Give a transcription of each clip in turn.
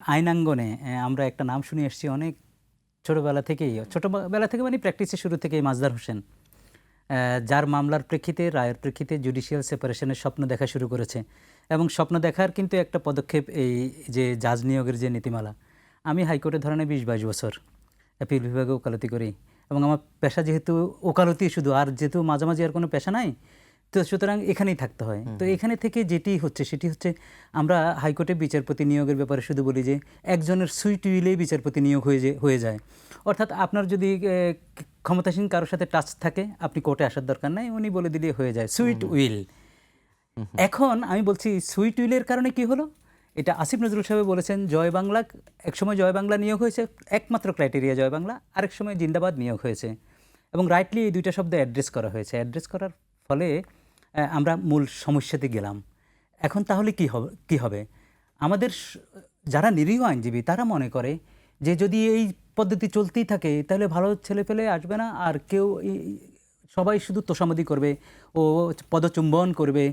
আইনাঙ্গনে আমরা একটা নাম শুনে এসেছি অনেক ছোটবেলা থেকেই, ছোটবেলা থেকে মানে প্র্যাকটিসের শুরু থেকেই, মাজদার হোসেন, যার মামলার প্রেক্ষিতে, রায়ের প্রেক্ষিতে জুডিশিয়াল সেপারেশনের স্বপ্ন দেখা শুরু করেছে। এবং স্বপ্ন দেখার কিন্তু একটা পদক্ষেপ এই যে জাজ নিয়োগের যে নীতিমালা। আমি হাইকোর্টে ধরেন 20-22 বছর অ্যাপিল বিভাগে ওকালতি করি, এবং আমার পেশা যেহেতু ওকালতি শুধু, আর যেহেতু মাঝামাঝি আর কোনো পেশা নাই, তো সুতরাং এখানেই থাকতে হয়। তো এখানে থেকে যেটি হচ্ছে সেটি হচ্ছে, আমরা হাইকোর্টে বিচারপতি নিয়োগের ব্যাপারে শুধু বলি যে একজনের সুইট উইলেই বিচারপতি নিয়োগ হয়ে যায়। অর্থাৎ আপনার যদি ক্ষমতাসীন কারোর সাথে টাচ থাকে, আপনি কোর্টে আসার দরকার নাই, উনি বলে দিলে হয়ে যায়, সুইট উইল। এখন আমি বলছি সুইট উইলের কারণে কি হলো, এটা আসিফ নজরুল সাহেব বলেছেন, জয় বাংলা, একসময় জয় বাংলা নিয়োগ হয়েছে, একমাত্র ক্রাইটেরিয়া জয় বাংলা, আরেক সময় জিন্দাবাদ নিয়োগ হয়েছে, এবং রাইটলি এই দুইটা শব্দ অ্যাড্রেস করা হয়েছে। অ্যাড্রেস করার ফলে আমরা মূল সমস্যাতে গেলাম। এখন তাহলে কি হবে? আমাদের যারা নিরীহ আইনজীবী তারা মনে করে যে যদি এই পদ্ধতি চলতেই থাকে তাহলে ভালো ছেলে পেলে আসবে না, আর কেউ সবাই শুধু তোষামদি করবে ও পদচুম্বন করবে,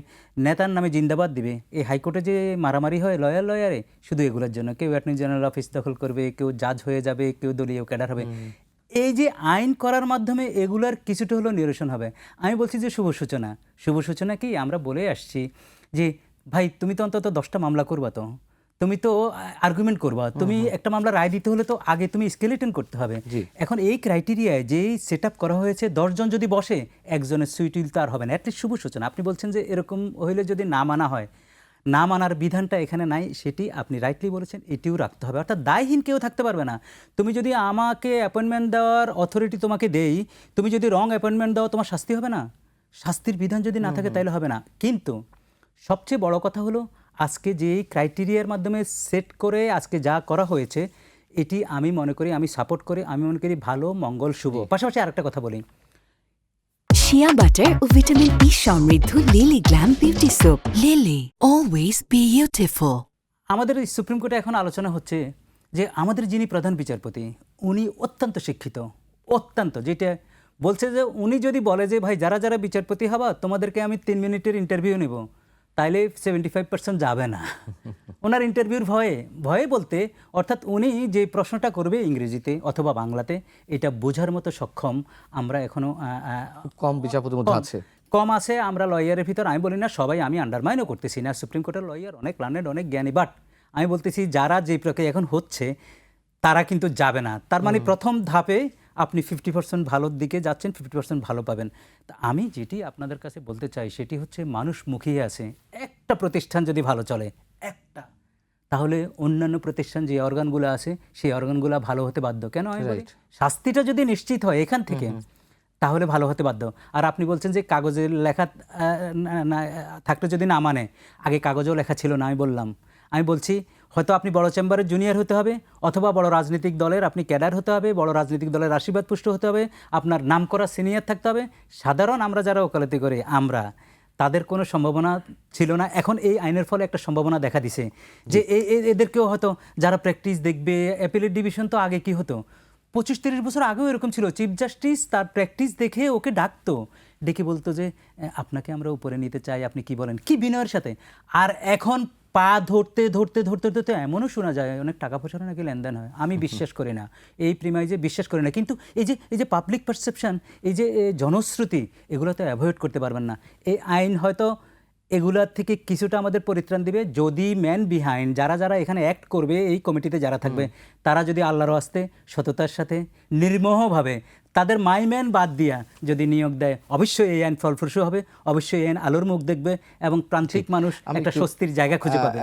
নেতার নামে জিন্দাবাদ দিবে। এই হাইকোর্টে যে মারামারি হয় লয়ারে, শুধু এগুলোর জন্য। কেউ অ্যাটর্নি জেনারেল অফিস দখল করবে, কেউ জাজ হয়ে যাবে, কেউ দলীয় ক্যাডার হবে। এই যে আইন করার মাধ্যমে এগুলার কিছুটা হলেও নিরসন হবে। আমি বলছি যে শুভ সূচনা কি আমরা বলে আসছি যে ভাই তুমি তো অন্তত 10টা মামলা করবা, তো তুমি তো আর্গুমেন্ট করবা, তুমি একটা মামলা রায় দিতে হলে তো আগে তুমি স্কেলেটন করতে হবে। এখন এই ক্রাইটেরিয়ায় যেই সেট আপ করা হয়েছে, 10 জন যদি বসে, একজনের সুইট উইল তো আর হবে না। অ্যাটলিস্ট শুভ সূচনা। আপনি বলছেন যে এরকম হইলে যদি না মানা হয়, না মানার বিধানটা এখানে নাই, সেটি আপনি রাইটলি বলেছেন, এটিও রাখতে হবে। অর্থাৎ দায়হীন কেউ থাকতে পারবে না। তুমি যদি আমাকে অ্যাপয়েন্টমেন্ট দেওয়ার অথরিটি তোমাকে দেই, তুমি যদি রং অ্যাপয়েন্টমেন্ট দাও, তোমার শাস্তি হবে না? শাস্তির বিধান যদি না থাকে তাহলে হবে না। কিন্তু সবচেয়ে বড় কথা হলো, আজকে যেই ক্রাইটেরিয়ার মাধ্যমে সেট করে আজকে যা করা হয়েছে, এটি আমি মনে করি, আমি সাপোর্ট করি, আমি মনে করি ভালো, মঙ্গল, শুভ। পাশাপাশি আরেকটা কথা বলি, শিয়া বাটার ও ভিটামিন ই সমৃদ্ধ lily glam beauty soap. Lily, always beautiful. আমাদের সুপ্রিম কোর্টে এখন আলোচনা হচ্ছে যে আমাদের যিনি প্রধান বিচারপতি, উনি অত্যন্ত শিক্ষিত, অত্যন্ত, যেটা বলছে যে উনি যদি বলে যে ভাই যারা যারা বিচারপতি হবা তোমাদেরকে আমি 3 মিনিটের ইন্টারভিউ নেব, তাইলে 75% যাবে না। ওনার ইন্টারভিউর ভয়ে বলতে, অর্থাৎ উনি যে প্রশ্নটা করবে ইংরেজিতে অথবা বাংলাতে, এটা বোঝার মতো সক্ষম আমরা এখনও কম বিচারপতির মধ্যে আছে, কম আছে। আমরা লয়ারের ভিতর, আমি বলি না সবাই, আমি আন্ডারমাইনও করতেছি না, সুপ্রিম কোর্টের লয়ার অনেক লার্নেড, অনেক জ্ঞানী, বাট আমি বলতেছি যারা যে প্রক্রিয়া এখন হচ্ছে তারা কিন্তু যাবে না। তার মানে প্রথম ধাপে আপনি 50% ভালোর দিকে যাচ্ছেন, 50% ভালো পাবেন। তা আমি যেটি আপনাদের কাছে বলতে চাই সেটি হচ্ছে, মানুষ মুখিয়ে আছে, একটা প্রতিষ্ঠান যদি ভালো চলে, একটা, তাহলে অন্যান্য প্রতিষ্ঠান যে অর্গানগুলো আছে সেই অর্গানগুলো ভালো হতে বাধ্য। কেন আমি বলি, শাস্তিটা যদি নিশ্চিত হয় এখান থেকে, তাহলে ভালো হতে বাধ্য। আর আপনি বলছেন যে কাগজের লেখা থাকলে যদি না মানে, আগে কাগজেও লেখা ছিল না। আমি বলছি হয়তো আপনি বড় চেম্বারের জুনিয়র হতে হবে, অথবা বড় রাজনৈতিক দলের আপনি ক্যাডার হতে হবে, বড় রাজনৈতিক দলের আশীর্বাদ পুষ্ট হতে হবে, আপনার নাম করা সিনিয়র থাকতে হবে। সাধারণ আমরা যারা ওকালতি করি, আমরা তাদের কোনো সম্ভাবনা ছিল না। এখন এই আইনের ফলে একটা সম্ভাবনা দেখা দিছে যে এদেরকেও হয়তো যারা প্র্যাকটিস দেখবে। অ্যাপিলেট ডিভিশন তো আগে কি হতো, 25-30 বছর আগেও এরকম ছিল, চিফ জাস্টিস তার প্র্যাকটিস দেখে ওকে ডাকতো, ডেকে বলতো যে আপনাকে আমরা উপরে নিতে চাই, আপনি কি বলেন, কি বিনয়ের সাথে। আর এখন পা ধরতে ধরতে ধরতে ধরতে এমনও শোনা যায় অনেক টাকা পয়সার নাকি লেনদেন হয়। আমি বিশ্বাস করি না, এই প্রিমাইজে বিশ্বাস করি না। কিন্তু এই যে পাবলিক পারসেপশন, এই যে জনশ্রুতি, এগুলো তো অ্যাভয়েড করতে পারবেন না। এই আইন হয়তো এগুলার থেকে কিছুটা আমাদের পরিত্রাণ দিবে, যদি ম্যান বিহাইন্ড যারা যারা এখানে অ্যাক্ট করবে, এই কমিটিতে যারা থাকবে, তারা যদি আল্লাহর আস্তে সততার সাথে নির্মোহভাবে তাদের মাইম্যান বাদ দিয়া যদি নিয়োগ দেয়, অবশ্যই এই আইন ফলপ্রসূ হবে, অবশ্যই এই আইন আলোর মুখ দেখবে, এবং প্রান্তিক মানুষ একটা স্বস্তির জায়গা খুঁজে পাবে।